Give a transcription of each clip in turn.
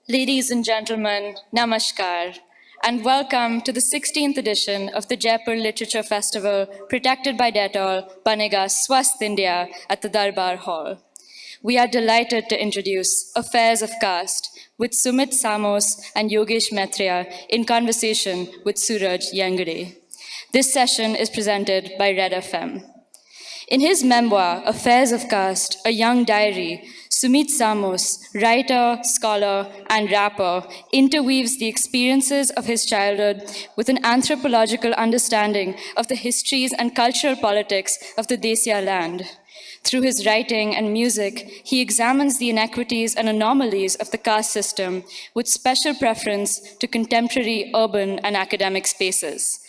Ladies and gentlemen, namaskar, and welcome to the 16th edition of the Jaipur Literature Festival, protected by Dettol, Banega Swasth India at the Darbar Hall. We are delighted to introduce Affairs of Caste with Sumeet Samos and Yogesh Maitreya in conversation with Suraj Yengde. This session is presented by Red FM. In his memoir, Affairs of Caste, A Young Diary, Sumeet Samos, writer, scholar, and rapper, interweaves the experiences of his childhood with an anthropological understanding of the histories and cultural politics of the Desia land. Through his writing and music, he examines the inequities and anomalies of the caste system with special preference to contemporary urban and academic spaces.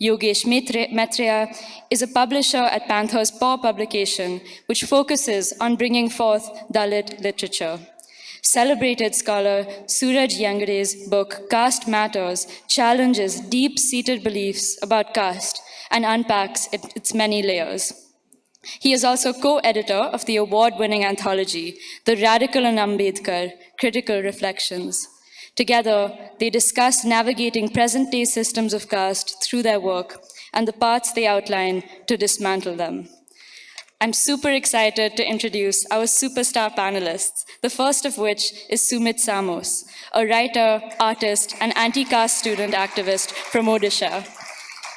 Yogesh Maitreya is a publisher at Panther's Paw publication, which focuses on bringing forth Dalit literature. Celebrated scholar Suraj Yengde's book, Caste Matters, challenges deep-seated beliefs about caste and unpacks its many layers. He is also co-editor of the award-winning anthology, The Radical and Ambedkar, Critical Reflections. Together, they discuss navigating present-day systems of caste through their work and the paths they outline to dismantle them. I'm super excited to introduce our superstar panelists, the first of which is Sumeet Samos, a writer, artist, and anti-caste student activist from Odisha.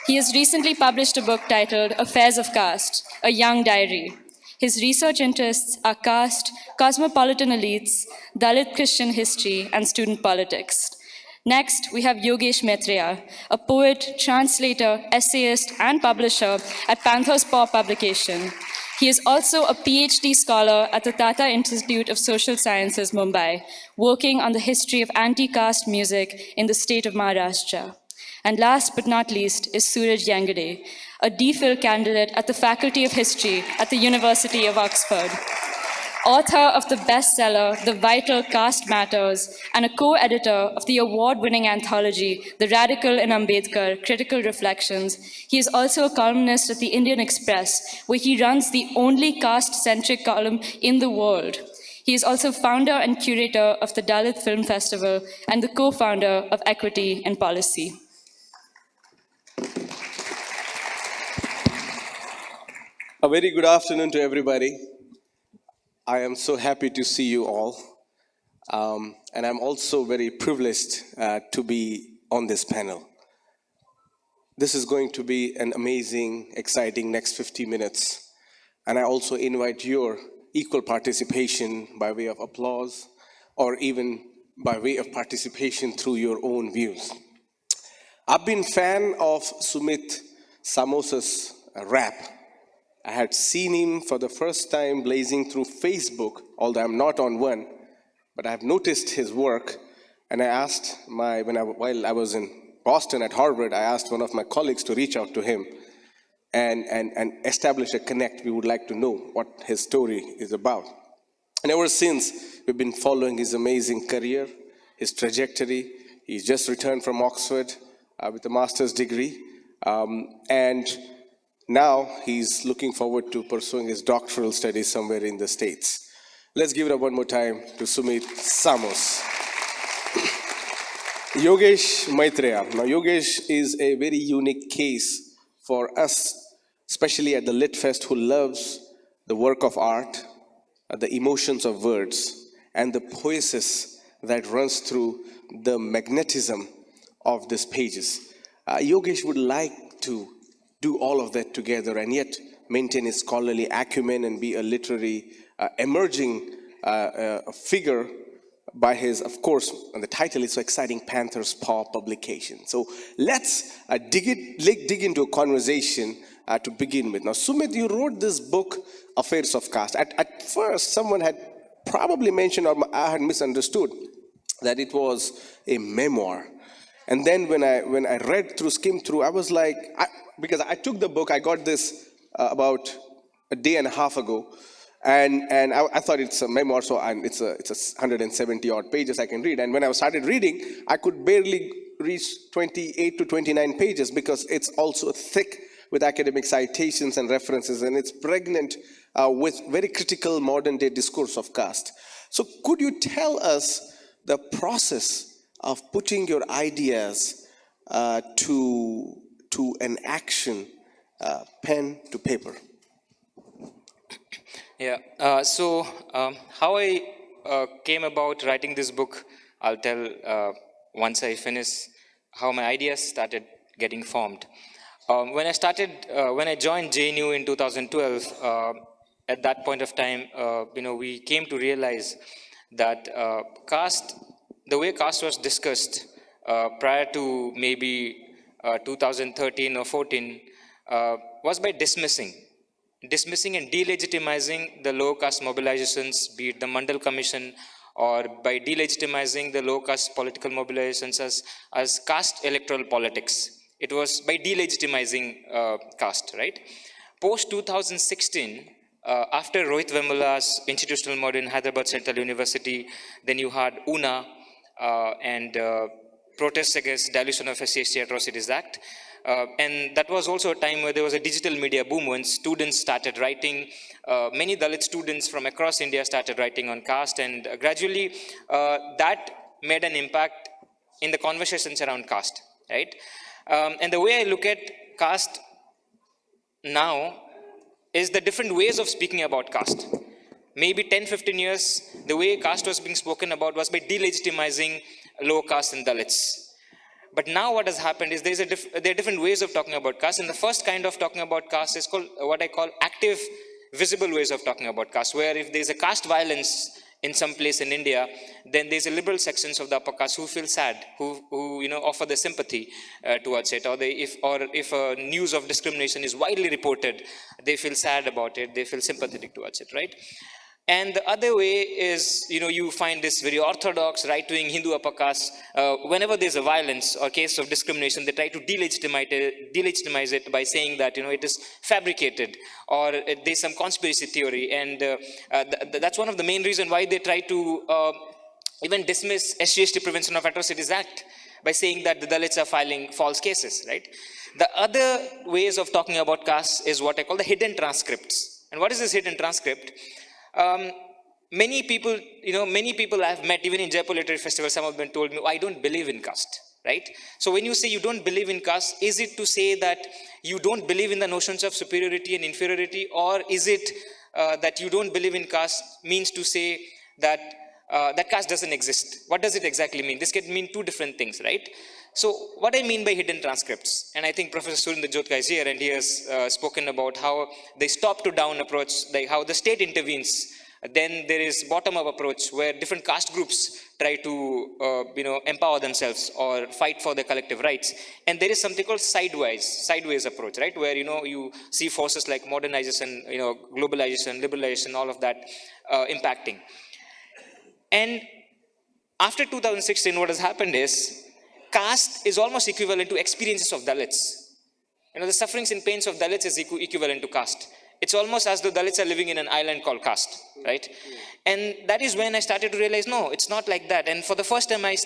He has recently published a book titled Affairs of Caste, A Young Diary. His research interests are caste, cosmopolitan elites, Dalit Christian history, and student politics. Next, we have Yogesh Maitreya, a poet, translator, essayist, and publisher at Panther's Paw publication. He is also a PhD scholar at the Tata Institute of Social Sciences, Mumbai, working on the history of anti-caste music in the state of Maharashtra. And last but not least is Suraj Yengde, a DPhil candidate at the Faculty of History at the University of Oxford. Author of the bestseller, The Vital Caste Matters, and a co-editor of the award-winning anthology, The Radical and Ambedkar, Critical Reflections, he is also a columnist at the Indian Express, where he runs the only caste-centric column in the world. He is also founder and curator of the Dalit Film Festival and the co-founder of Equity and Policy. A very good afternoon to everybody. I am so happy to see you all. And I'm also very privileged to be on this panel. This is going to be an amazing, exciting next 50 minutes. And I also invite your equal participation by way of applause or even by way of participation through your own views. I've been a fan of Sumeet Samos's rap. I had seen him for the first time blazing through Facebook, although I'm not on one, but I've noticed his work, and I asked while I was in Boston at Harvard, I asked one of my colleagues to reach out to him and establish a connect. We would like to know what his story is about. And ever since, we've been following his amazing career, his trajectory. He's just returned from Oxford with a master's degree, and now he's looking forward to pursuing his doctoral studies somewhere in the States. Let's give it up one more time to Sumeet Samos. Yogesh Maitreya. Now, Yogesh is a very unique case for us, especially at the Lit Fest, who loves the work of art, the emotions of words, and the poesis that runs through the magnetism of these pages. Yogesh would like to do all of that together and yet maintain his scholarly acumen and be a literary emerging figure by his, of course, and the title is so exciting, Panther's Paw publication. So let's dig into a conversation to begin with. Now, Sumeet, you wrote this book, Affairs of Caste. At first, someone had probably mentioned, or I had misunderstood, that it was a memoir. And then when I skimmed through, I was like, because I took the book, I got this about a day and a half ago, and I thought it's a memoir, so it's 170 odd pages I can read. And when I started reading, I could barely reach 28 to 29 pages because it's also thick with academic citations and references, and it's pregnant with very critical modern day discourse of caste. So could you tell us the process of putting your ideas to an action, pen to paper. Yeah. How I came about writing this book, I'll tell once I finish how my ideas started getting formed. When I joined JNU in 2012, at that point of time, we came to realize that caste, the way caste was discussed prior to maybe 2013 or 14, was by dismissing and delegitimizing the low caste mobilizations, be it the Mandal Commission, or by delegitimizing the low caste political mobilizations as caste electoral politics. It was by delegitimizing caste, right? Post 2016, after Rohit Vemula's institutional murder in Hyderabad Central University, then you had UNA and protests against Dilution of SC Atrocities Act. And that was also a time where there was a digital media boom when students started writing. Many Dalit students from across India started writing on caste, and gradually that made an impact in the conversations around caste, right? And the way I look at caste now is the different ways of speaking about caste. Maybe 10, 15 years, the way caste was being spoken about was by delegitimizing low caste and Dalits. But now what has happened is there are different ways of talking about caste, and the first kind of talking about caste is called what I call active, visible ways of talking about caste, where if there's a caste violence in some place in India, then there's a liberal sections of the upper caste who feel sad, who offer their sympathy towards it, or if news of discrimination is widely reported, they feel sad about it, they feel sympathetic towards it, right? And the other way is, you find this very orthodox right-wing Hindu upper caste, whenever there's a violence or case of discrimination, they try to delegitimize it by saying that, it is fabricated, or there's some conspiracy theory. And that's one of the main reasons why they try to even dismiss SGST Prevention of Atrocities Act by saying that the Dalits are filing false cases, right? The other ways of talking about caste is what I call the hidden transcripts. And what is this hidden transcript? Many people I've met, even in Jaipur Literary Festival, some of them told me, I don't believe in caste, right? So when you say you don't believe in caste, is it to say that you don't believe in the notions of superiority and inferiority, or is it that you don't believe in caste means to say that that caste doesn't exist? What does it exactly mean? This can mean two different things, right? So what I mean by hidden transcripts, and I think Professor Surendra Jotka is here, and he has spoken about how the top to down approach, like how the state intervenes. Then there is bottom-up approach where different caste groups try to empower themselves or fight for their collective rights. And there is something called sideways approach, right? Where you see forces like modernization, globalization, liberalization, all of that impacting. And after 2016, what has happened is caste is almost equivalent to experiences of Dalits. The sufferings and pains of Dalits is equivalent to caste. It's almost as though Dalits are living in an island called caste, right? And that is when I started to realize, no, it's not like that. And for the first time I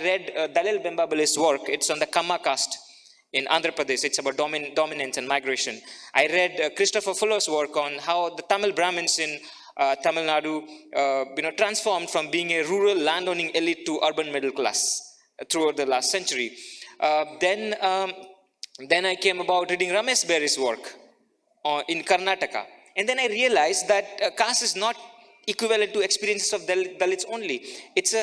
read Dalil Bembabale's work. It's on the Kamma caste in Andhra Pradesh. It's about dominance and migration. I read Christopher Fuller's work on how the Tamil Brahmins in Tamil Nadu, transformed from being a rural landowning elite to urban middle class throughout the last century. Then I came about reading Ramesh Berry's work in Karnataka. And then I realized that caste is not equivalent to experiences of Dalits only. It's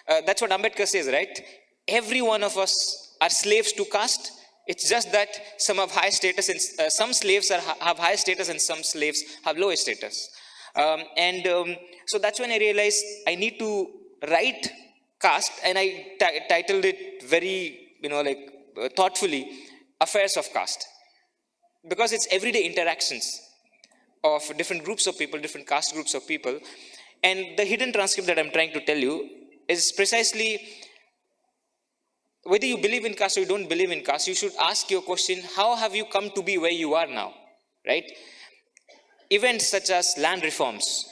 that's what Ambedkar says, right? Every one of us are slaves to caste. It's just that some have high status, and some slaves have high status, and some slaves have lower status. So that's when I realized I need to write caste, and I titled it very, thoughtfully, Affairs of Caste. Because it's everyday interactions of different groups of people, different caste groups of people. And the hidden transcript that I'm trying to tell you is precisely, whether you believe in caste or you don't believe in caste, you should ask your question, how have you come to be where you are now, right? Events such as land reforms,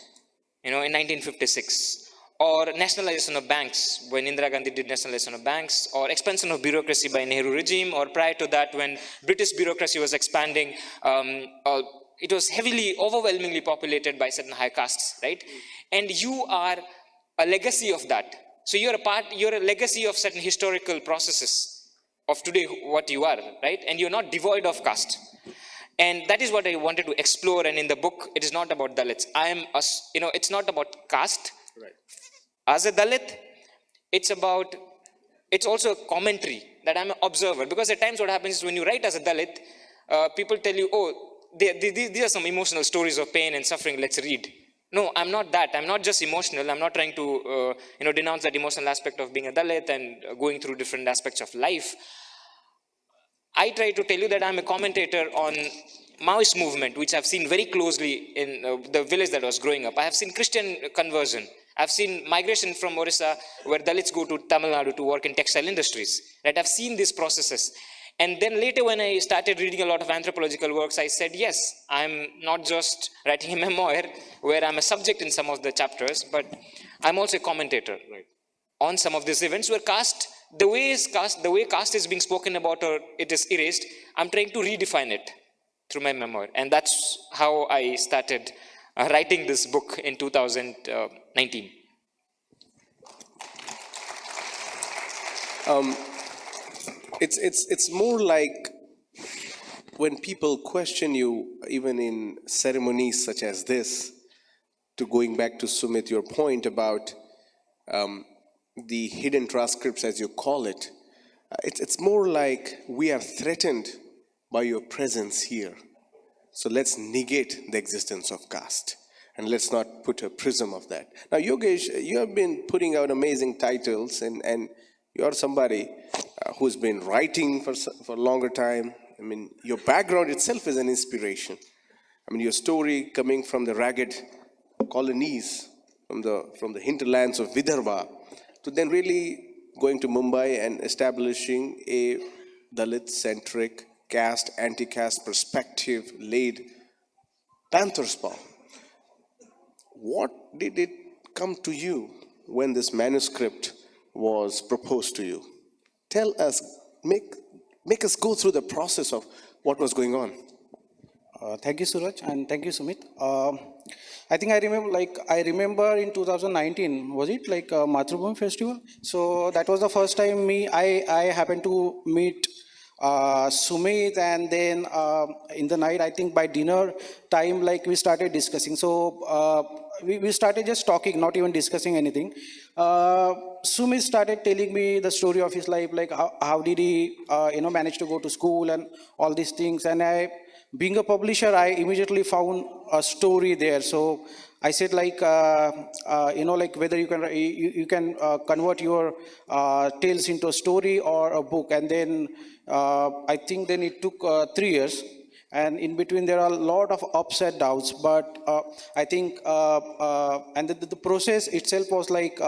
in 1956, or nationalization of banks, when Indira Gandhi did nationalization of banks, or expansion of bureaucracy by Nehru regime, or prior to that, when British bureaucracy was expanding, it was heavily, overwhelmingly populated by certain high castes, right? And you are a legacy of that. So you're a legacy of certain historical processes of today, what you are, right? And you're not devoid of caste. And that is what I wanted to explore. And in the book, it is not about Dalits. It's not about caste. Right. As a Dalit, it's also a commentary that I'm an observer. Because at times what happens is when you write as a Dalit, people tell you, oh, these are some emotional stories of pain and suffering, let's read. No, I'm not that. I'm not just emotional. I'm not trying to denounce that emotional aspect of being a Dalit and going through different aspects of life. I try to tell you that I'm a commentator on Maoist movement, which I've seen very closely in the village that I was growing up. I have seen Christian conversion. I've seen migration from Orissa, where Dalits go to Tamil Nadu to work in textile industries. Right? I've seen these processes. And then later when I started reading a lot of anthropological works, I said, yes, I'm not just writing a memoir where I'm a subject in some of the chapters, but I'm also a commentator, right, on some of these events where the way caste is being spoken about or it is erased, I'm trying to redefine it through my memoir. And that's how I started writing this book in 2019. It's more like when people question you, even in ceremonies such as this, to going back to Sumit, your point about the hidden transcripts, as you call it, it's more like we are threatened by your presence here. So let's negate the existence of caste. And let's not put a prism of that. Now, Yogesh, you have been putting out amazing titles, and you're somebody who's been writing for a longer time. I mean, your background itself is an inspiration. I mean, your story coming from the ragged colonies, from the hinterlands of Vidarbha, to then really going to Mumbai and establishing a Dalit-centric, caste, anti-caste perspective laid Panther spawn. What did it come to you when this manuscript was proposed to you? Tell us, make us go through the process of what was going on. Thank you, Suraj, and thank you, Sumit. I think I remember in 2019, was it like Mathrubhumi festival? So that was the first time I happened to meet Sumit, and then in the night, I think by dinner time, like we started discussing. So we started just talking, not even discussing anything. Sumit started telling me the story of his life, like how did he manage to go to school and all these things. And being a publisher, I immediately found a story there. So I said, like whether you can convert your tales into a story or a book. And then I think then it took 3 years. And in between, there are a lot of ups and downs. But I think, and the process itself was like,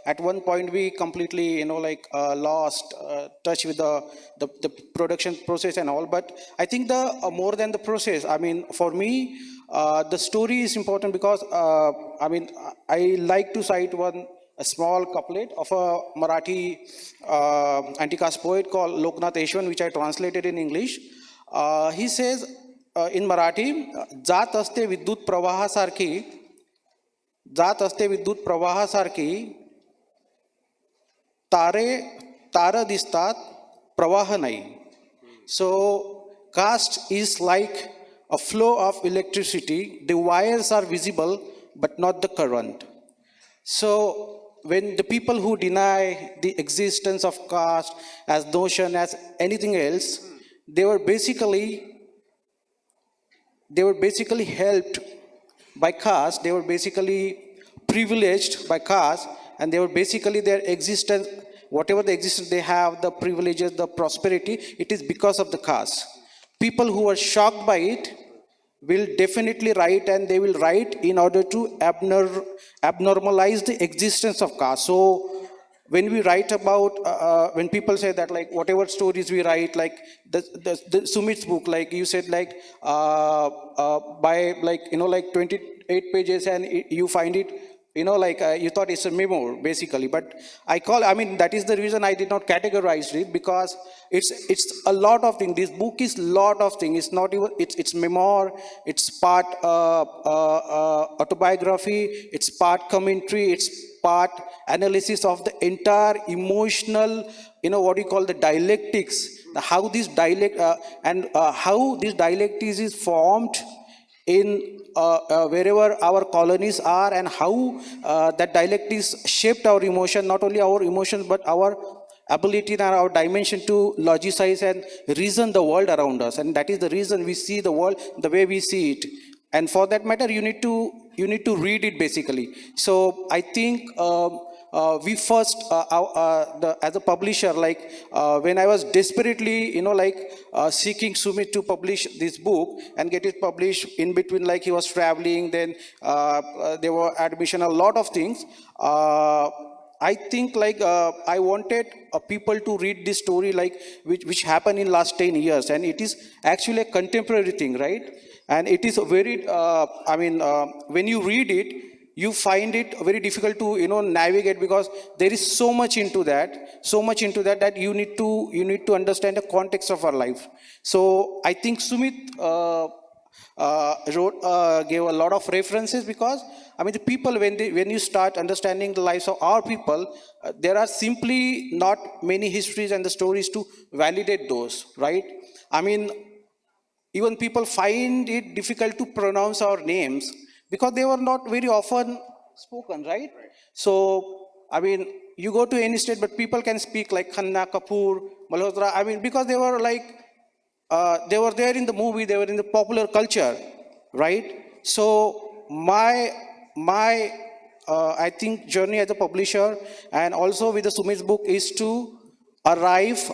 at one point, we completely, lost touch with the production process and all. But I think more than the process, I mean, for me, the story is important because, I like to cite a small couplet of a Marathi anti-caste poet called Loknath Eshwan, which I translated in English. He says in Marathi, जात असते विद्युत प्रवाहासारखी तारे दिसतात प्रवाह नाही. So caste is like a flow of electricity. The wires are visible but not the current. So when the people who deny the existence of caste as notion as anything else, they were basically helped by caste, they were basically privileged by caste, and they were basically their existence, whatever the existence they have, the privileges, the prosperity, it is because of the caste. People who are shocked by it will definitely write, and they will write in order to abnormalize the existence of caste. So when we write about, when people say that, like, whatever stories we write, like the Sumit's book, like you said, like by 28 pages, and you find it, you thought it's a memoir basically, but that is the reason I did not categorize it, because it's a lot of things. This book is lot of things. It's not even, it's memoir, it's part autobiography, it's part commentary, it's part analysis of the entire emotional, what you call the dialectics, how this how this dialectics is formed in wherever our colonies are, and how that dialectics shaped our emotion, not only our emotions, but our ability and our dimension to logicize and reason the world around us. And that is the reason we see the world the way we see it. And for that matter, you need to read it basically. So I think we first, as a publisher, when I was desperately, seeking Sumeet to publish this book and get it published, in between, he was traveling, then there were admission, a lot of things. I think I wanted people to read this story which happened in last 10 years, and it is actually a contemporary thing, right? And it is a very, when you read it, you find it very difficult to navigate, because there is so much into that that you need to understand the context of our life. So I think Sumit gave a lot of references, because the people, when you start understanding the lives of our people, there are simply not many histories and the stories to validate those, right? Even people find it difficult to pronounce our names because they were not very often spoken, right? So, you go to any state, but people can speak like Khanna, Kapoor, Malhotra, because they were they were there in the movie, they were in the popular culture, right? So, I think journey as a publisher, and also with the Sumit's book, is to arrive,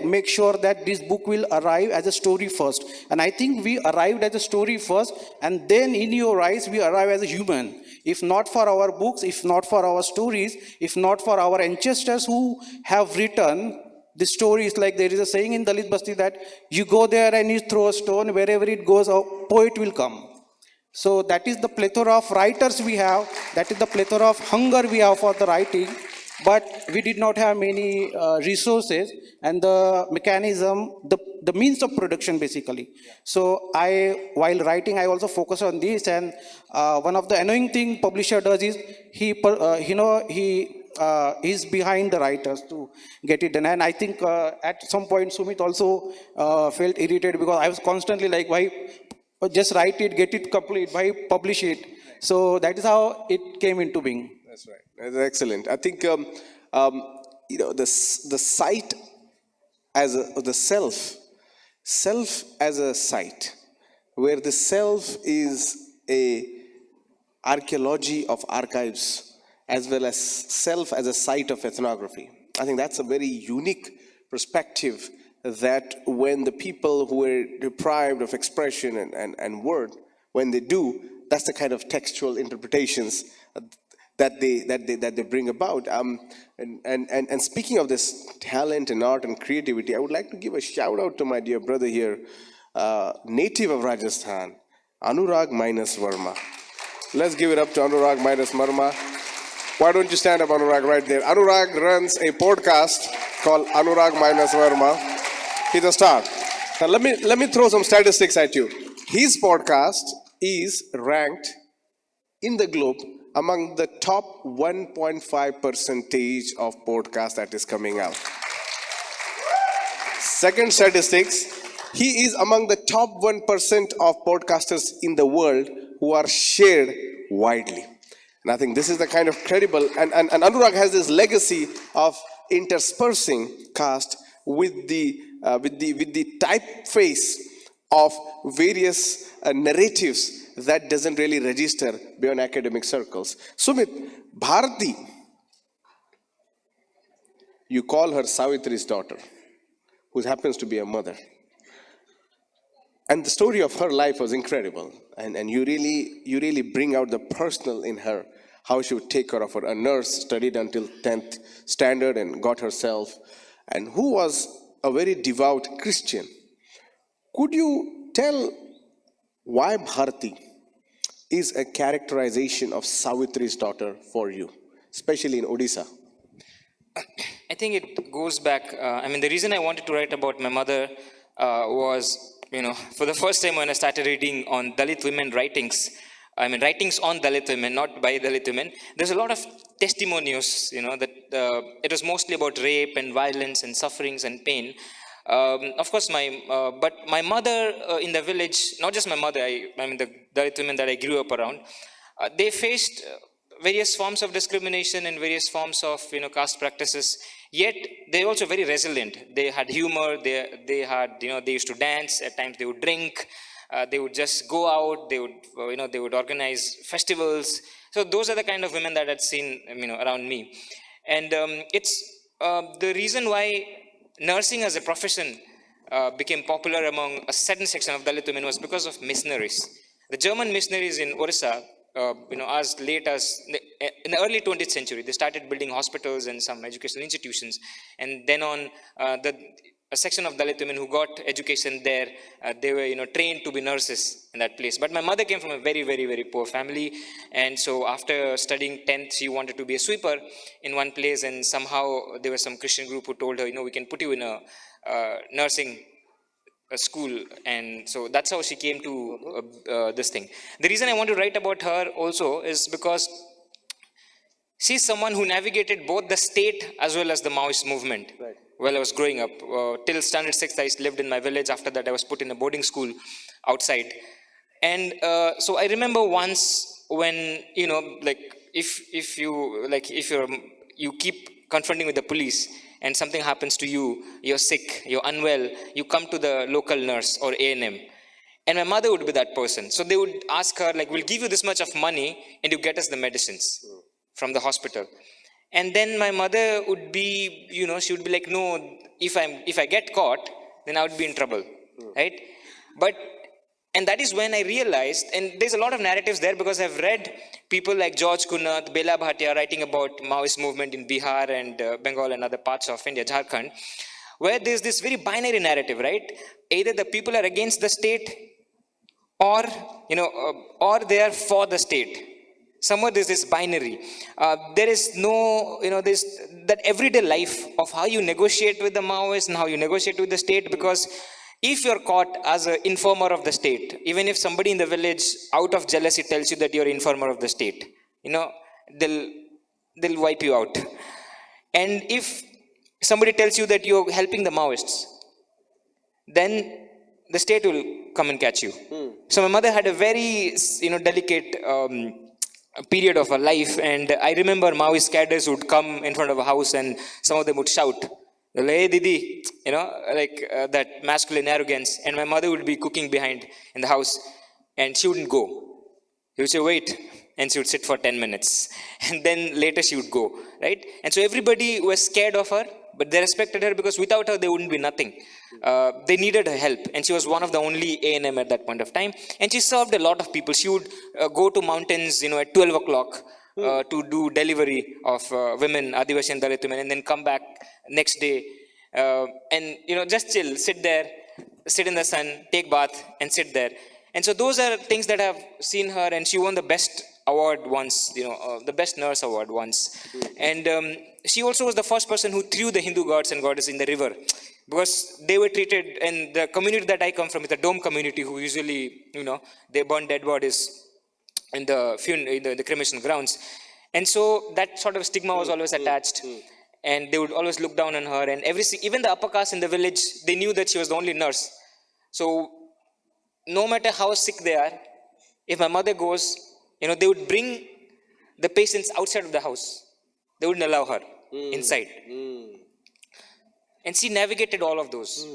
make sure that this book will arrive as a story first. And I think we arrived as a story first, and then in your eyes, we arrive as a human. If not for our books, if not for our stories, if not for our ancestors who have written the stories, like there is a saying in Dalit Basti that you go there and you throw a stone, wherever it goes, a poet will come. So that is the plethora of writers we have, that is the plethora of hunger we have for the writing, but we did not have many resources and the mechanism, the means of production basically. So while writing, I also focus on this, and one of the annoying thing publisher does is he is behind the writers to get it done. And I think at some point Sumit also felt irritated, because I was constantly like, why just write it, get it complete, why publish it? So that is how it came into being. That's right. That's excellent. I think the site as the self as a site, where the self is a archaeology of archives, as well as self as a site of ethnography. I think that's a very unique perspective, that when the people who are deprived of expression and word, when they do, that's the kind of textual interpretations that they bring about. And speaking of this talent and art and creativity, I would like to give a shout out to my dear brother here, native of Rajasthan, Anurag Minus Verma. Let's give it up to Anurag Minus Verma. Why don't you stand up, Anurag, right there? Anurag runs a podcast called Anurag Minus Verma. He's a star. Now let me throw some statistics at you. His podcast is ranked in the globe among the top 1.5% of podcasts that is coming out. Second statistics, he is among the top 1% of podcasters in the world who are shared widely. And I think this is the kind of credible, and Anurag has this legacy of interspersing caste with the typeface of various narratives that doesn't really register beyond academic circles. Sumit, Bharati, you call her Savitri's daughter, who happens to be a mother. And the story of her life was incredible. And you really bring out the personal in her, how she would take care of her. A nurse, studied until 10th standard and got herself, and who was a very devout Christian. Could you tell why Bharati? is a characterization of Savitri's daughter for you, especially in Odisha? I think it goes back. The reason I wanted to write about my mother was, for the first time when I started reading on Dalit women writings, writings on Dalit women, not by Dalit women, there's a lot of testimonials, that it was mostly about rape and violence and sufferings and pain. Of course, but my mother in the village, not just my mother, the Dalit women that I grew up around, they faced various forms of discrimination and various forms of caste practices. Yet they're also very resilient. They had humor. They had they used to dance. At times they would drink. They would just go out. They would they would organize festivals. So those are the kind of women that I'd seen around me, and it's the reason why nursing as a profession became popular among a certain section of Dalit women was because of missionaries. The German missionaries in Orissa, as late as in the early 20th century, they started building hospitals and some educational institutions. And then on, a section of Dalit women who got education there, they were, trained to be nurses in that place. But my mother came from a very, very, very poor family. And so after studying 10th, she wanted to be a sweeper in one place. And somehow there was some Christian group who told her, we can put you in a nursing a school, and so that's how she came to this thing. The reason I want to write about her also is because she's someone who navigated both the state as well as the Maoist movement. Right. While I was growing up, till standard 6th, I lived in my village. After that, I was put in a boarding school outside, and so I remember once when if you keep confronting with the police, and something happens to you, you're sick, you're unwell, you come to the local nurse or A&M. And my mother would be that person. So they would ask her, we'll give you this much of money and you get us the medicines from the hospital. And then my mother would be, she would be like, no, if I get caught, then I would be in trouble, right? And that is when I realized, and there's a lot of narratives there because I've read people like George Kunnath, Bela Bhatia writing about Maoist movement in Bihar and Bengal and other parts of India, Jharkhand, where there's this very binary narrative, right? Either the people are against the state or they are for the state. Somewhere there's this binary. There is no, this that everyday life of how you negotiate with the Maoists and how you negotiate with the state, because if you're caught as an informer of the state, even if somebody in the village out of jealousy tells you that you're informer of the state, they'll wipe you out. And if somebody tells you that you're helping the Maoists, then the state will come and catch you. So my mother had a very, delicate period of her life, and I remember Maoist cadres would come in front of a house, and some of them would shout, "Hey, Didi," that masculine arrogance, and my mother would be cooking behind in the house, and she wouldn't go. He would say, "Wait," and she would sit for 10 minutes, and then later she would go, right? And so everybody was scared of her, but they respected her because without her, there wouldn't be nothing. They needed her help, and she was one of the only A&M at that point of time, and she served a lot of people. She would go to mountains, at 12 o'clock to do delivery of women, Adivasi and Dalit women, and then come back next day and, just chill, sit there, sit in the sun, take bath, and sit there. And so those are things that I've seen her, and she won the best award once, the best nurse award once. And she also was the first person who threw the Hindu gods and goddesses in the river, because they were treated, and the community that I come from is the Dome community, who usually, they burn dead bodies in the cremation grounds. And so that sort of stigma was always attached. And they would always look down on her, and even the upper caste in the village, they knew that she was the only nurse. So no matter how sick they are, if my mother goes, they would bring the patients outside of the house. They wouldn't allow her inside. And she navigated all of those.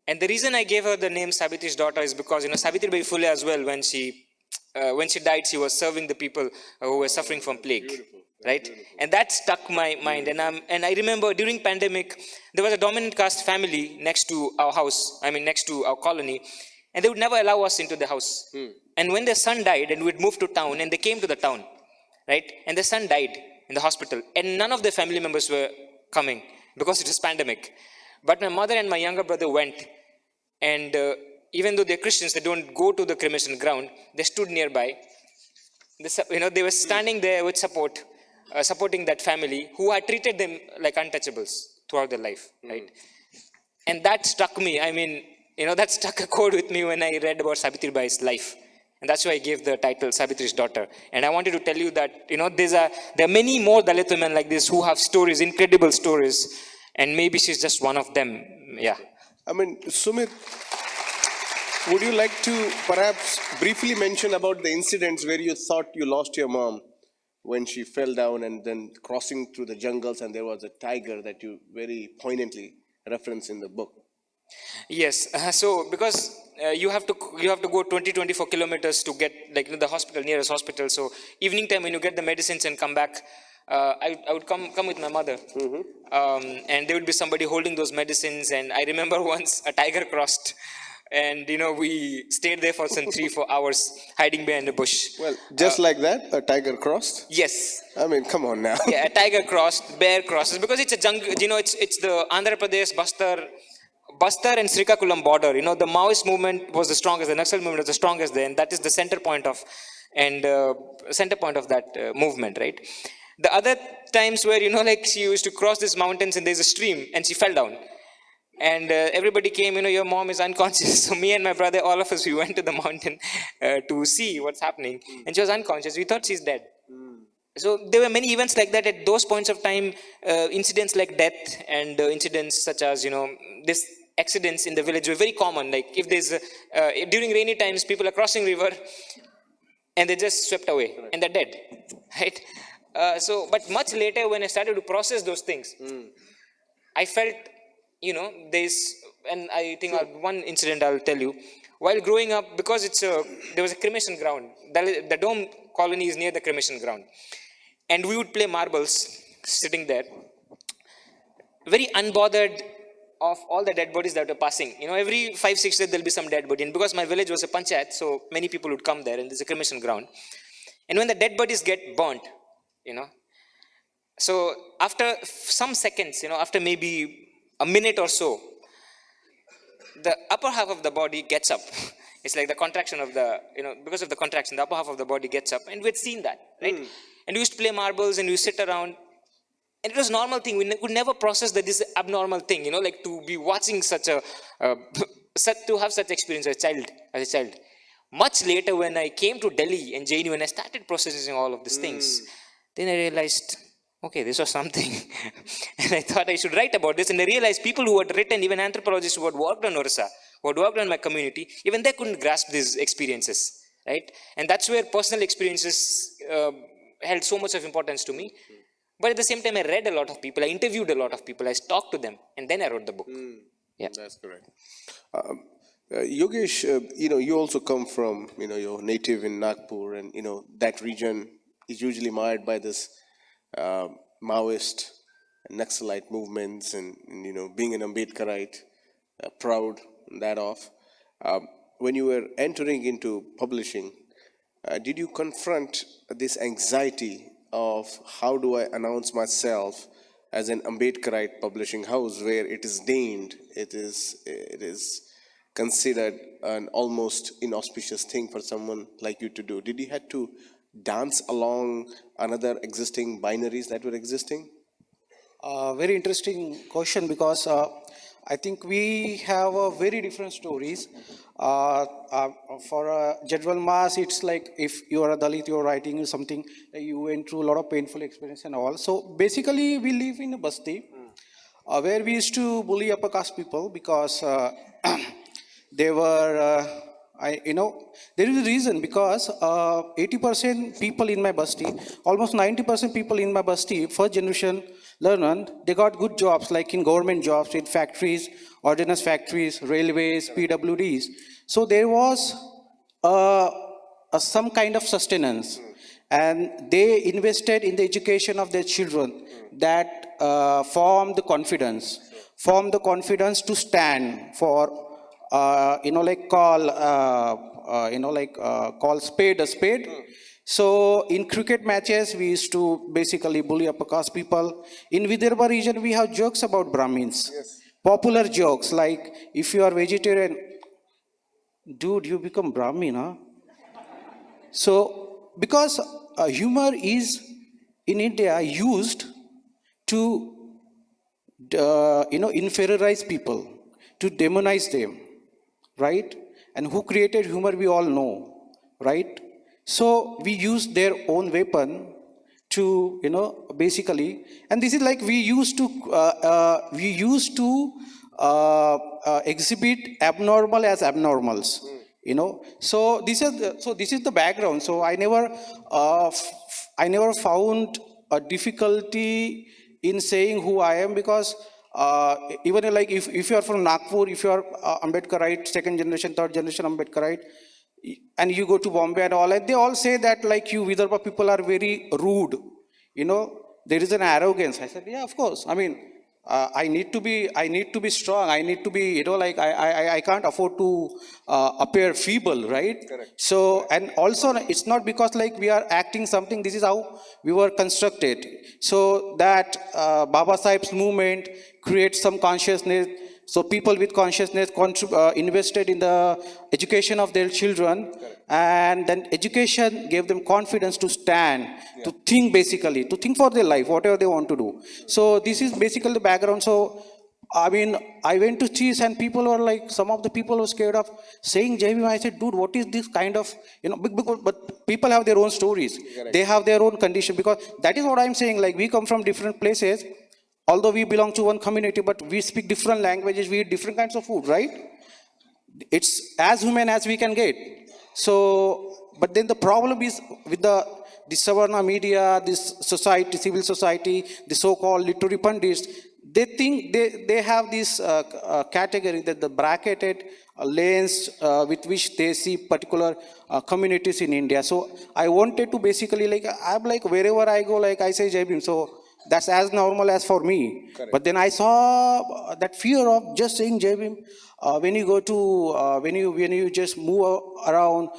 And the reason I gave her the name Savitri's daughter is because, Savitribai Phule as well, when she died, she was serving the people who were suffering from plague. Beautiful. Right? Beautiful. And that stuck my mind. And I remember during pandemic, there was a dominant caste family next to our house, next to our colony, and they would never allow us into the house. And when their son died, and we'd moved to town, and they came to the town, right? And their son died in the hospital, and none of their family members were coming because it was pandemic. But my mother and my younger brother went, and even though they're Christians, they don't go to the cremation ground. They stood nearby, They were standing there with support, supporting that family who had treated them like untouchables throughout their life, right? And that struck me. I mean, that struck a chord with me when I read about Savitribai's life. And that's why I gave the title Savitri's Daughter. And I wanted to tell you that, there are many more Dalit women like this who have stories, incredible stories. And maybe she's just one of them. Yeah. I mean, Sumit, would you like to perhaps briefly mention about the incidents where you thought you lost your mom when she fell down and then crossing through the jungles and there was a tiger that you very poignantly reference in the book? Yes. So because you have to go 24 kilometers to get the hospital, nearest hospital. So evening time when you get the medicines and come back, I would come with my mother, and there would be somebody holding those medicines. And I remember once a tiger crossed, and we stayed there for some 3-4 hours hiding behind a bush. Well, just like that, a tiger crossed? Yes. I mean, come on now. Yeah, a tiger crossed, bear crosses, because it's a jungle. It's the Andhra Pradesh, Bastar and Srikakulam border. The Maoist movement was the strongest, the Naxal movement was the strongest there, and that is the center point of that movement, right? The other times where, she used to cross these mountains and there's a stream and she fell down. And everybody came, your mom is unconscious. So me and my brother, all of us, we went to the mountain to see what's happening. And she was unconscious. We thought she's dead. So there were many events like that at those points of time, incidents like death and incidents such as, this accidents in the village were very common. Like if there's, during rainy times, people are crossing river and they're just swept away and they're dead, right? But much later when I started to process those things, I felt, and I think one incident I'll tell you. While growing up, because there was a cremation ground, the Dome colony is near the cremation ground. And we would play marbles sitting there, very unbothered of all the dead bodies that were passing. Every 5-6 days there'll be some dead body. And because my village was a panchayat, so many people would come there and there's a cremation ground. And when the dead bodies get burnt, so after some seconds, after maybe a minute or so, the upper half of the body gets up. It's like the contraction of because of the contraction, the upper half of the body gets up. And we'd seen that, right? And we used to play marbles and we used to sit around. And it was a normal thing. We could never process that this abnormal thing, like to be watching to have such experience as a child. Much later when I came to Delhi and JNU and I started processing all of these things, then I realized, okay, this was something. And I thought I should write about this. And I realized people who had written, even anthropologists who had worked on Orissa, who had worked on my community, even they couldn't grasp these experiences, right? And that's where personal experiences held so much of importance to me. But at the same time, I read a lot of people, I interviewed a lot of people, I talked to them, and then I wrote the book. Yeah. That's correct. Yogesh, you also come from, you're native in Nagpur, and, that region is usually marred by this Maoist and Naxalite movements and being an Ambedkarite, proud that of. When you were entering into publishing, did you confront this anxiety of how do I announce myself as an Ambedkarite publishing house where it is deemed, it is considered an almost inauspicious thing for someone like you to do? Did you have to dance along another existing binaries that were existing? Very interesting question, because I think we have very different stories. For a general mass, it's like if you are a Dalit, you're writing something, you went through a lot of painful experience and all. So basically, we live in a basti where we used to bully upper caste people because they were, there is a reason, because 80% people in my basti, almost 90% people in my basti, first generation learner, they got good jobs, like in government jobs, in factories, ordnance factories, railways, PWDs. So there was some kind of sustenance, and they invested in the education of their children. That formed the confidence to stand for, call spade a spade. So in cricket matches, we used to basically bully upper caste people. In Vidarbha region, we have jokes about Brahmins. Yes. Popular jokes like, if you are vegetarian, dude, you become Brahmin, huh? So because humor is in India used to inferiorize people, to demonize them, right? And who created humor, we all know, right? So we use their own weapon to, basically, and this is like we used to exhibit abnormal as abnormals, So this is the background. So I never found a difficulty in saying who I am, because even like if you are from Nagpur, if you are Ambedkarite, second generation, third generation Ambedkarite, and you go to Bombay and all, and they all say that like you Vidarbha people are very rude. There is an arrogance. I said, yeah, of course. I mean, I need to be strong. I need to be, like I can't afford to appear feeble, right? Correct. So, and also it's not because like we are acting something. This is how we were constructed. So that Baba Sahib's movement creates some consciousness. So people with consciousness invested in the education of their children, and then education gave them confidence to stand, to think, basically, to think for their life, whatever they want to do. So this is basically the background. So I mean, I went to cheese and people were like, some of the people were scared of saying JB. I said, dude, what is this kind of, but people have their own stories. Correct. They have their own condition, because that is what I'm saying. Like, we come from different places. Although we belong to one community, but we speak different languages, we eat different kinds of food, right? It's as human as we can get. So, but then the problem is with the Savarna media, this society, civil society, the so-called literary pundits, they think they have this category, that the bracketed lens with which they see particular communities in India. So I wanted to basically, like, I'm like, wherever I go, like I say Jai Bhim. So that's as normal as for me. Correct. But then I saw that fear of just saying Jai Bhim when you go to when you just move around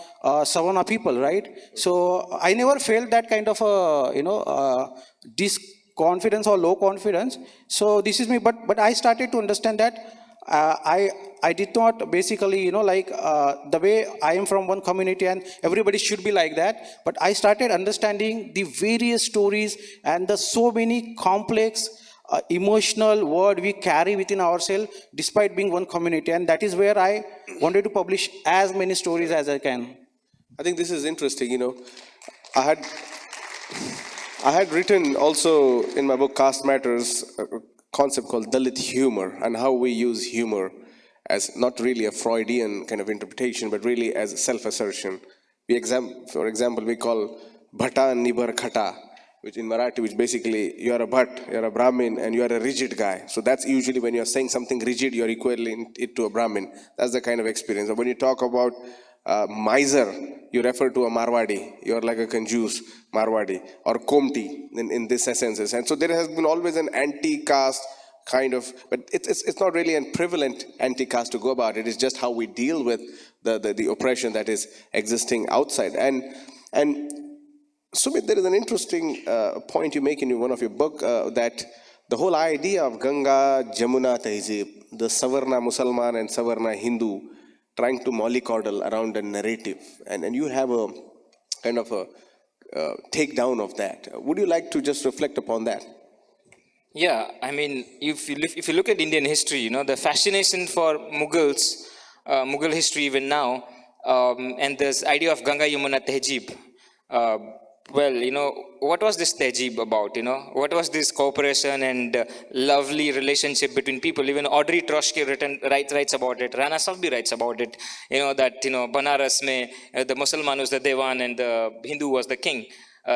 Savannah people, right? So I never felt that kind of confidence or low confidence. So this is me. But I started to understand that I did not basically, the way I am from one community and everybody should be like that. But I started understanding the various stories and the so many complex emotional word we carry within ourselves despite being one community. And that is where I wanted to publish as many stories as I can. I think this is interesting. I had I had written also in my book Caste Matters a concept called Dalit humor, and how we use humor as not really a Freudian kind of interpretation, but really as self-assertion. For example, we call bhata nibar khata, which in Marathi, which basically you are a bhat, you are a Brahmin, and you are a rigid guy. So that's usually when you are saying something rigid, you are equivalent it to a Brahmin. That's the kind of experience. Or when you talk about miser, you refer to a Marwadi. You are like a Kanjus Marwadi, or Komti in this essences. And so there has been always an anti-caste kind of, but it's not really a prevalent anti-caste to go about it. It's just how we deal with the oppression that is existing outside. And Sumit, there is an interesting point you make in one of your book that the whole idea of Ganga, Jamuna Tehzeeb, the Savarna Musalman and Savarna Hindu trying to mollycoddle around a narrative, and you have a kind of a takedown of that. Would you like to just reflect upon that? Yeah, I mean, if you look at Indian history, the fascination for Mughals, Mughal history even now, and this idea of Ganga Yamuna Tehzeeb. What was this Tehzeeb about? What was this cooperation and lovely relationship between people? Even Audrey Trotsky writes about it. Rana Safbi writes about it. That Banaras mein the Musalman was the Dewan and the Hindu was the king.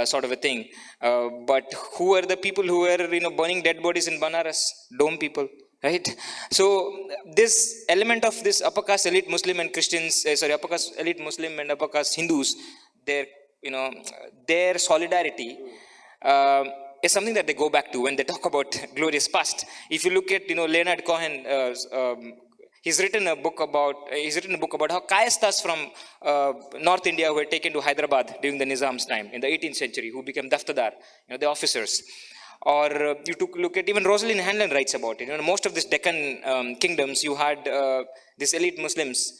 Sort of a thing. But who are the people who were burning dead bodies in Banaras? Dome people, right? So this element of this upper caste elite Muslim and Christians, upper caste elite Muslim and upper caste Hindus, their solidarity is something that they go back to when they talk about glorious past. If you look at Leonard Cohen. He's written a book about how Kayasthas from North India were taken to Hyderabad during the Nizam's time in the 18th century, who became daftadar, the officers. Or you took a look at, even Rosalind Hanlon writes about it. Most of these Deccan kingdoms, you had these elite Muslims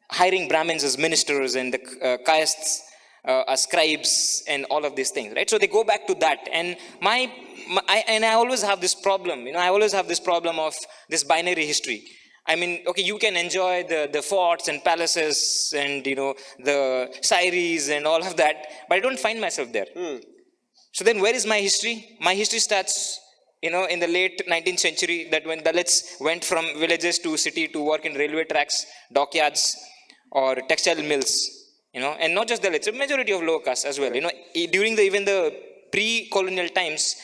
hiring Brahmins as ministers, and the Kayasths are scribes and all of these things, right? So they go back to that. And I always have this problem, I always have this problem of this binary history. I mean, okay, you can enjoy the forts and palaces and, the Sairis and all of that, but I don't find myself there. So then where is my history? My history starts, in the late 19th century, that when Dalits went from villages to city to work in railway tracks, dockyards, or textile mills, and not just Dalits, a majority of lower castes as well. During even the pre-colonial times,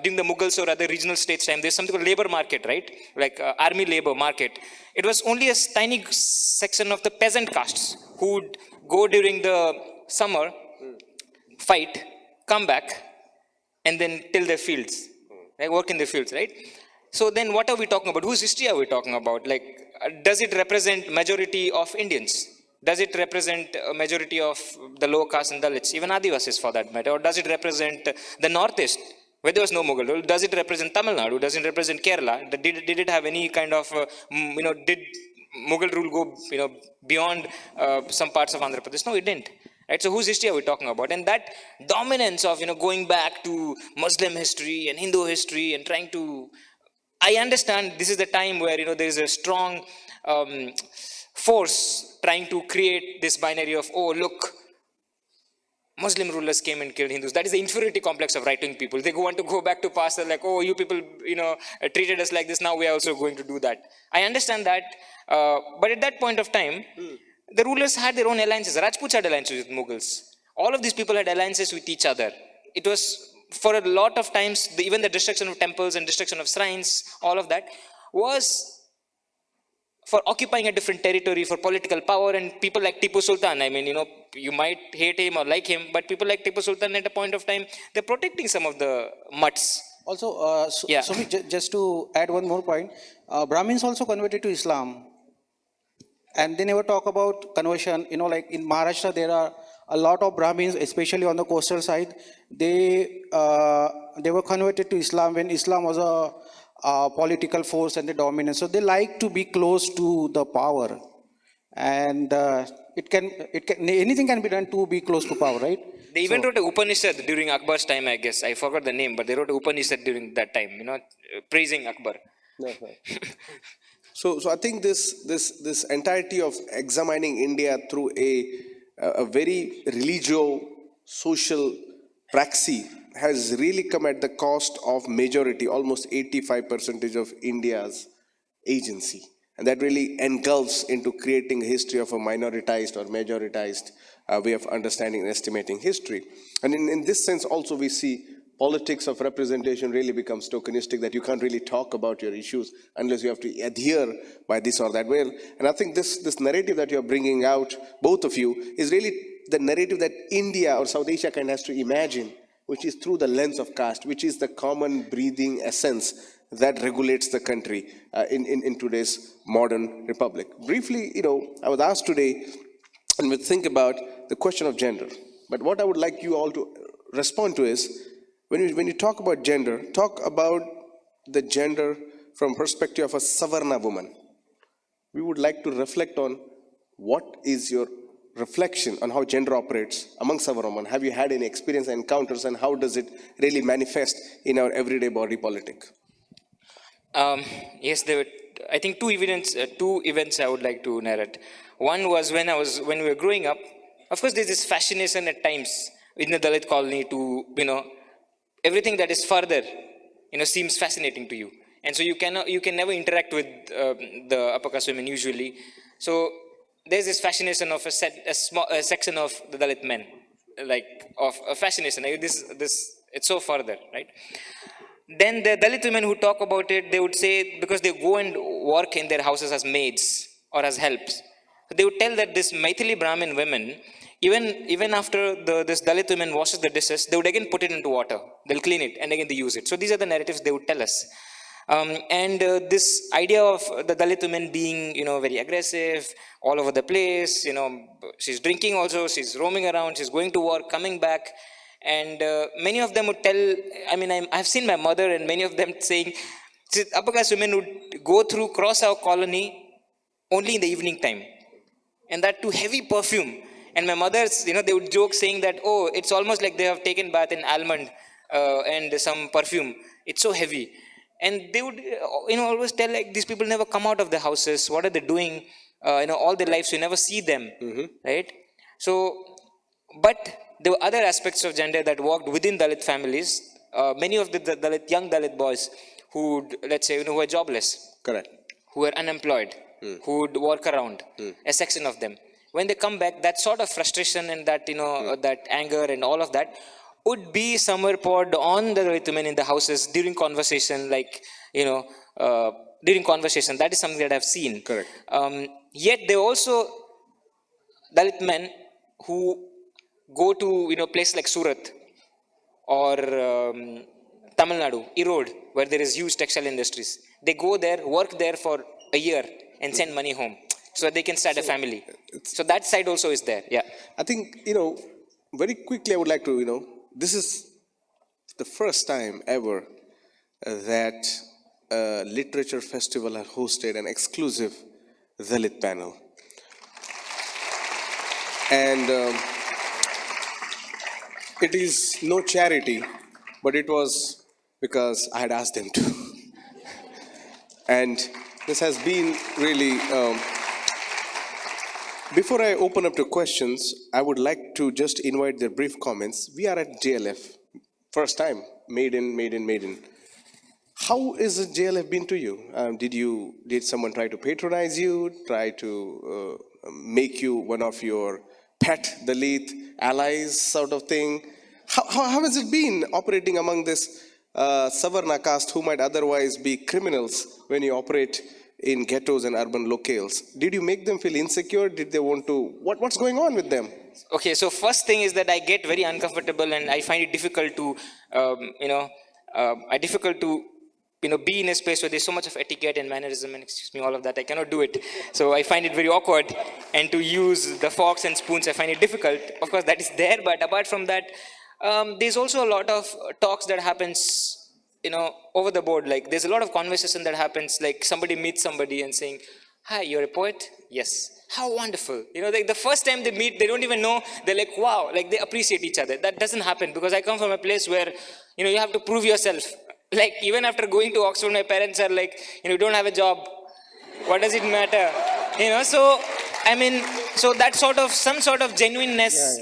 during the Mughals or other regional states time, there's something called labor market, right? Like army labor market. It was only a tiny section of the peasant castes who would go during the summer, fight, come back, and then till the fields, like work in the fields, right? So then what are we talking about? Whose history are we talking about? Like, does it represent majority of Indians? Does it represent a majority of the lower caste and Dalits, even Adivasis for that matter? Or does it represent the Northeast, where there was no Mughal rule? Does it represent Tamil Nadu? Does it represent Kerala? Did it have any kind of, did Mughal rule go, beyond some parts of Andhra Pradesh? No, it didn't. Right? So whose history are we talking about? And that dominance of, going back to Muslim history and Hindu history and trying to, I understand this is the time where, there is a strong force trying to create this binary of, oh, look, Muslim rulers came and killed Hindus. That is the inferiority complex of right-wing people. They want to go back to past, like, oh, you people, treated us like this. Now we are also going to do that. I understand that. But at that point of time, the rulers had their own alliances. Rajputs had alliances with Mughals. All of these people had alliances with each other. It was, for a lot of times, even the destruction of temples and destruction of shrines, all of that was for occupying a different territory, for political power. And people like Tipu Sultan, I mean, you might hate him or like him, but people like Tipu Sultan at a point of time, they're protecting some of the mutts. Also, Yeah. just to add one more point, Brahmins also converted to Islam. And they never talk about conversion. Like in Maharashtra, there are a lot of Brahmins, especially on the coastal side. They were converted to Islam when Islam was a political force and the dominance. So they like to be close to the power, and anything can be done to be close to power, right? They even wrote a Upanishad during Akbar's time, I guess. I forgot the name, but they wrote a Upanishad during that time, praising Akbar. So I think this entirety of examining India through a very religio-social praxis has really come at the cost of majority, almost 85% of India's agency. And that really engulfs into creating a history of a minoritized or majoritized way of understanding and estimating history. And in this sense also we see politics of representation really becomes tokenistic, that you can't really talk about your issues unless you have to adhere by this or that way. And I think this narrative that you're bringing out, both of you, is really the narrative that India or South Asia kind of has to imagine, which is through the lens of caste, which is the common breathing essence that regulates the country in today's modern republic. Briefly, I was asked today, and we think about the question of gender. But what I would like you all to respond to is, when you talk about gender, talk about the gender from perspective of a Savarna woman. We would like to reflect on what is your reflection on how gender operates among Savarna women. Have you had any experience and encounters, and how does it really manifest in our everyday body politic? Yes, there were, I think, two events I would like to narrate. One was when we were growing up. Of course, there's this fascination at times in the Dalit colony to, everything that is further, seems fascinating to you. And so you can never interact with the upper caste women usually. So there's this fascination of a section of the Dalit men, like of a fascination. Like it's so further, right? Then the Dalit women who talk about it, they would say, because they go and work in their houses as maids or as helps, they would tell that this Maithili Brahmin women, even after this Dalit women washes the dishes, they would again put it into water. They'll clean it and again they use it. So these are the narratives they would tell us. And this idea of the Dalit women being, very aggressive, all over the place, she's drinking also, she's roaming around, she's going to work, coming back. And many of them would tell, I've seen my mother and many of them saying, upper caste women would cross our colony only in the evening time. And that too heavy perfume. And my mother's, they would joke saying that, oh, it's almost like they have taken bath in almond and some perfume. It's so heavy. And they would, always tell like these people never come out of their houses. What are they doing? All their lives, you never see them, right? So, but there were other aspects of gender that worked within Dalit families. Many of the young Dalit boys who, let's say, who were jobless, Correct. who were unemployed, who would work around, a section of them. When they come back, that sort of frustration and that, that anger and all of that would be somewhere poured on the Dalit women in the houses during conversation, like, during conversation. That is something that I've seen. Correct. Yet there are also Dalit men who go to, places like Surat or Tamil Nadu, Erode, where there is huge textile industries. They go there, work there for a year and send money home so that they can start a family. So that side also is there. Yeah. I think, very quickly I would like to, this is the first time ever that a literature festival has hosted an exclusive Dalit panel. And it is no charity, but it was because I had asked them to. And this has been really, before I open up to questions, I would like to just invite their brief comments. We are at JLF, first time, maiden. How is JLF been to you? Did someone try to patronize you, try to make you one of your pet Dalit allies sort of thing? How has it been operating among this Savarna caste who might otherwise be criminals when you operate in ghettos and urban locales? Did you make them feel insecure? Did they want to, what's going on with them? Okay, so first thing is that I get very uncomfortable and I find it difficult to, be in a space where there's so much of etiquette and mannerism and all of that. I cannot do it. So I find it very awkward. And to use the forks and spoons, I find it difficult. Of course, that is there. But apart from that, there's also a lot of talks that happens, over the board. Like there's a lot of conversation that happens. Like somebody meets somebody and saying, hi, you're a poet? Yes. How wonderful. Like the first time they meet, they don't even know. They're like, wow, like they appreciate each other. That doesn't happen because I come from a place where, you have to prove yourself. Like even after going to Oxford, my parents are like, you don't have a job. What does it matter? So that sort of, some sort of genuineness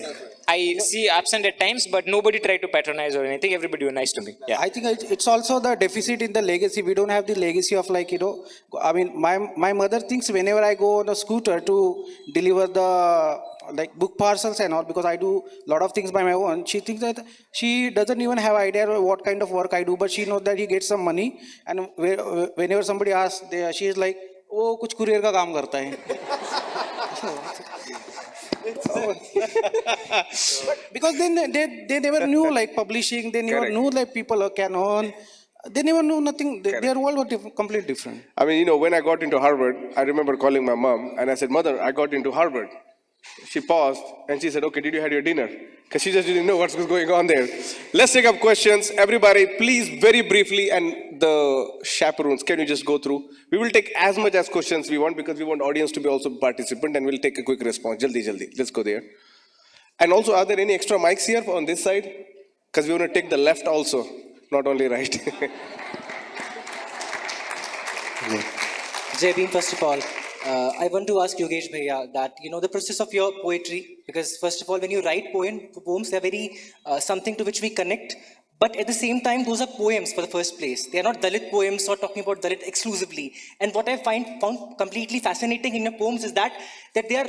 I see absent at times, but nobody tried to patronize or anything. Everybody was nice to me. Yeah. I think it's also the deficit in the legacy. We don't have the legacy of my mother thinks whenever I go on a scooter to deliver the book parcels and all, because I do a lot of things by my own, she thinks that she doesn't even have idea of what kind of work I do, but she knows that he gets some money. And whenever somebody asks, she is like, oh, kuch courier ka kaam karta hai. Because they never knew publishing, they never knew people can earn. They never knew nothing. Their world was completely different. When I got into Harvard, I remember calling my mom and I said, Mother, I got into Harvard. She paused and she said, okay, did you have your dinner? Because she just didn't know what was going on there. Let's take up questions. Everybody, please, very briefly, and the chaperones, can you just go through? We will take as much as questions we want because we want audience to be also participant, and we'll take a quick response. Jaldi. Let's go there. And also, are there any extra mics here on this side? Because we want to take the left also, not only right. Jai Bhim, first of all, I want to ask Yogesh Bhaiya that, the process of your poetry, because first of all, when you write poems, they're very something to which we connect. But at the same time, those are poems for the first place. They are not Dalit poems or talking about Dalit exclusively. And what I found completely fascinating in your poems is that they are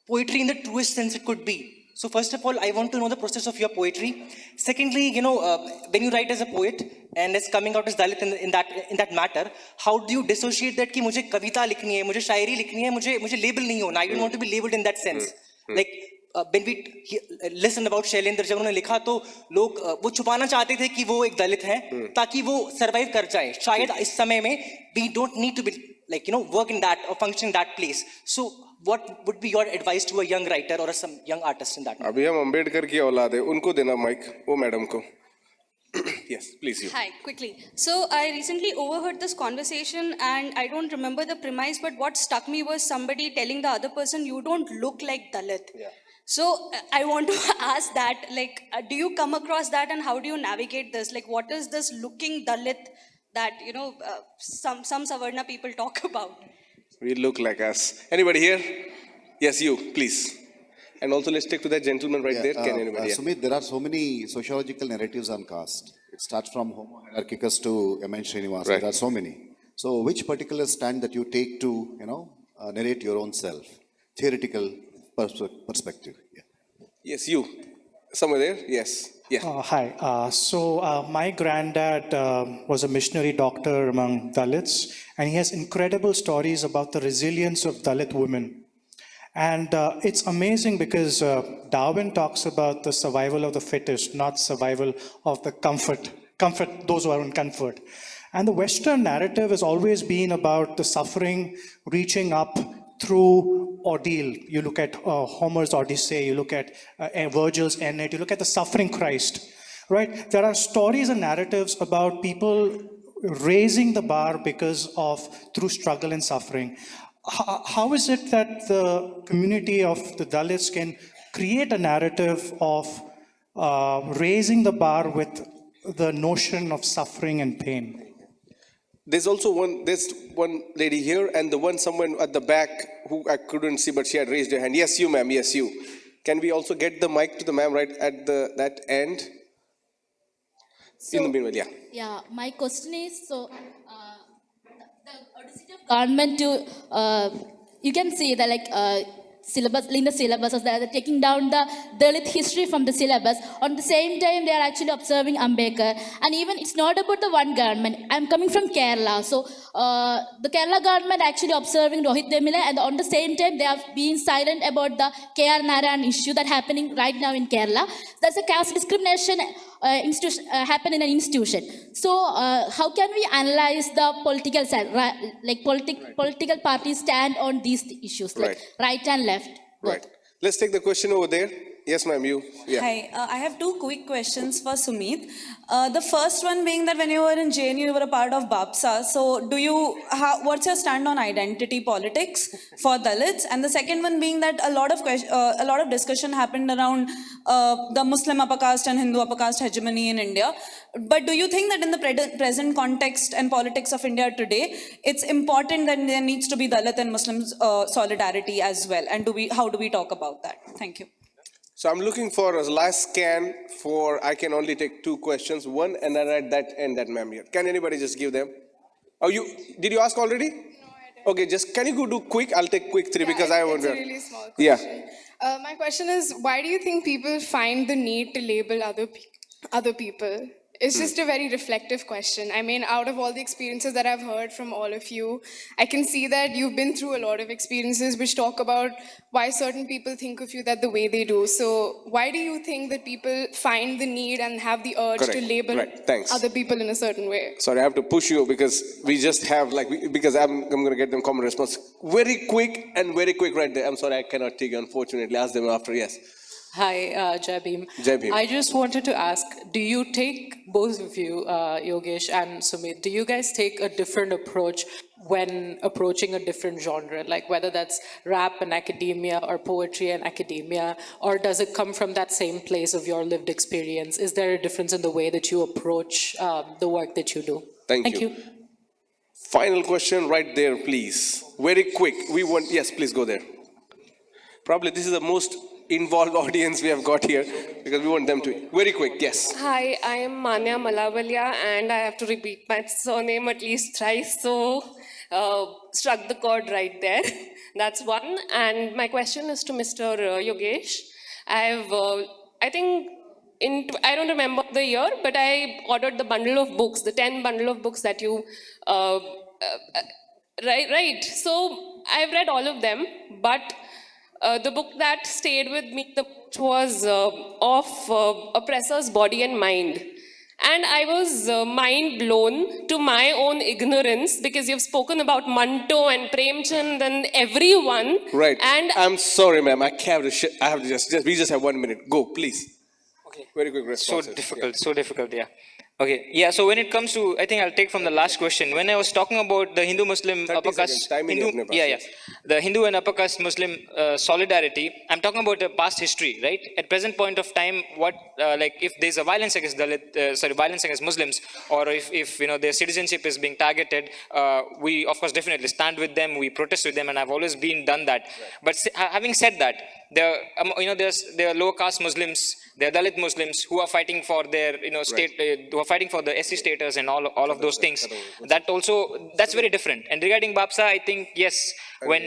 poetry in the truest sense it could be. So first of all, I want to know the process of your poetry. Secondly, when you write as a poet and it's coming out as Dalit in that matter, how do you dissociate that कि मुझे कविता लिखनी है, मुझे शायरी लिखनी है, मुझे label नहीं होना. I don't want to be labeled in that sense. Like when we listen about Shailendra, जब उन्होंने लिखा तो लोग वो छुपाना चाहते थे कि वो एक दलित हैं ताकि वो survive कर जाए. शायद इस समय में we don't need to be work in that or function in that place. So what would be your advice to a young writer or some young artist in that? अभी हम अंबेडकर की औलाद है, उनको देना माइक, वो मैडम को. Yes, please you. Hi, quickly. So I recently overheard this conversation and I don't remember the premise, but what struck me was somebody telling the other person, you don't look like Dalit. Yeah. So I want to ask that, like, do you come across that, and how do you navigate this? Like, what is this looking Dalit that some Savarna people talk about? We look like us. Anybody here? Yes, you, please. And also let's take to that gentleman right there. Can anybody? Sumit, there are so many sociological narratives on caste. It starts from Homo hierarchicus to M.N. Srinivas. Right. There are so many. So which particular stand that you take to, narrate your own self? Theoretical perspective. Yeah. Yes, you. Somewhere there? Yes. Yeah. Hi. My granddad was a missionary doctor among Dalits, and he has incredible stories about the resilience of Dalit women. And it's amazing because Darwin talks about the survival of the fittest, not survival of the comfort, those who are in comfort. And the Western narrative has always been about the suffering reaching up through ordeal. You look at Homer's Odyssey, you look at Virgil's Aeneid, you look at the suffering Christ, right? There are stories and narratives about people raising the bar through struggle and suffering. How is it that the community of the Dalits can create a narrative of raising the bar with the notion of suffering and pain? There's one lady here and the one someone at the back who I couldn't see, but she had raised her hand. Yes, you, ma'am. Yes, you. Can we also get the mic to the ma'am right at that end? So, in the middle, yeah. Yeah, my question is, the audacity of government to, you can see that syllabus, in the syllabuses, they are taking down the Dalit history from the syllabus. On the same time, they are actually observing Ambedkar. And even it's not about the one government. I'm coming from Kerala. So the Kerala government actually observing Rohit Demile, and on the same time, they are being silent about the KR Narayan issue that's happening right now in Kerala. There's a caste discrimination happen in an institution. So how can we analyze the political side, political parties stand on these issues, like right and left? Right. Let's take the question over there. Yes, ma'am, you. Yeah. Hi, I have two quick questions for Sumeet. The first one being that when you were in JNU, you were a part of BAPSA. So what's your stand on identity politics for Dalits? And the second one being that a lot of discussion happened around the Muslim upper caste and Hindu upper caste hegemony in India. But do you think that in the present context and politics of India today, it's important that there needs to be Dalit and Muslim solidarity as well? And how do we talk about that? Thank you. So I'm looking for a last scan I can only take two questions. One, and then at that end, that ma'am here. Can anybody just give them? Did you ask already? No, I didn't. Okay, can you go do quick? I'll take quick three because I wonder. It's a really small question. Yeah. My question is, why do you think people find the need to label other people? It's just a very reflective question. I mean, out of all the experiences that I've heard from all of you, I can see that you've been through a lot of experiences which talk about why certain people think of you that the way they do. So why do you think that people find the need and have the urge to label other people in a certain way? Sorry, I have to push you because we just have because I'm going to get them common response. Very quick right there. I'm sorry, I cannot take you, unfortunately. Ask them after, yes. Hi, Jai Bhim. Jai Bhim. I just wanted to ask, do you take, both of you, Yogesh and Sumeet, do you guys take a different approach when approaching a different genre, like whether that's rap and academia or poetry and academia, or does it come from that same place of your lived experience? Is there a difference in the way that you approach the work that you do? Thank you. Final question right there, please. Very quick. Yes, please go there. Probably this is the most involved audience we have got here because we want them to. Very quick, yes. Hi, I am Manya Malavalia and I have to repeat my surname at least thrice, so struck the chord right there. That's one. And my question is to Mr. Yogesh. I don't remember the year, but I ordered the bundle of books, the 10 bundle of books that you right. So I've read all of them, but the book that stayed with me the most was of Oppressor's Body and Mind. And I was mind blown to my own ignorance because you've spoken about Manto and Premchand and everyone. Right. And I'm sorry, ma'am. I have to we just have 1 minute. Go, please. Okay. Very quick response. So difficult, yeah. Okay, yeah, so when it comes to, I think I'll take from the last question. When I was talking about the Hindu-Muslim 30 upper seconds, caste, time in Hindu, your pass, yeah, yes. the Hindu and upper caste Muslim solidarity, I'm talking about a past history, right? At present point of time, what, like if there's a violence against violence against Muslims, or if their citizenship is being targeted, we of course definitely stand with them, we protest with them, and I've always been done that. Right. But having said that, there are lower caste Muslims, there are Dalit Muslims who are fighting for their state, who are fighting for the SC status and all of those things. That's very different. And regarding Babsa, I think yes, when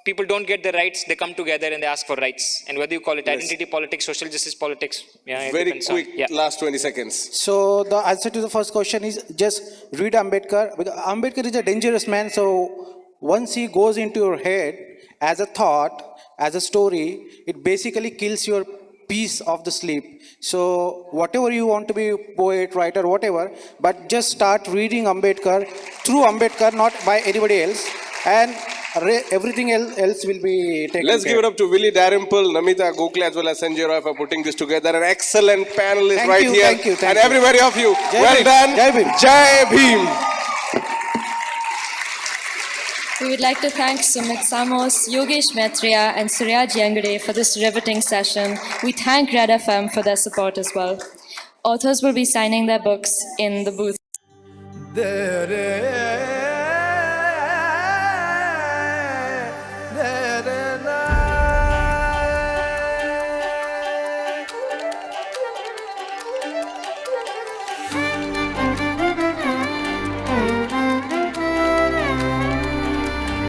people don't get the rights, they come together and they ask for rights. And whether you call it identity politics, social justice politics, it Very depends on- quick, last 20 seconds. So the answer to the first question is just read Ambedkar. Because Ambedkar is a dangerous man. So once he goes into your head as a thought, as a story, it basically kills your peace of the sleep. So whatever you want to be, poet, writer, whatever, but just start reading Ambedkar through Ambedkar, not by anybody else, and everything else will be taken Let's care. give it up to Willie Dalrymple, Namita Gokhale, as well as Sanjay Roy for putting this together. An excellent panel is Thank right you, here. thank you, thank and you. everybody of you, Jai well Bhim, done. Jai Bhim. Jai Bhim. We would like to thank Sumeet Samos, Yogesh Maitreya, and Suraj Yengde for this riveting session. We thank Red FM for their support as well. Authors will be signing their books in the booth.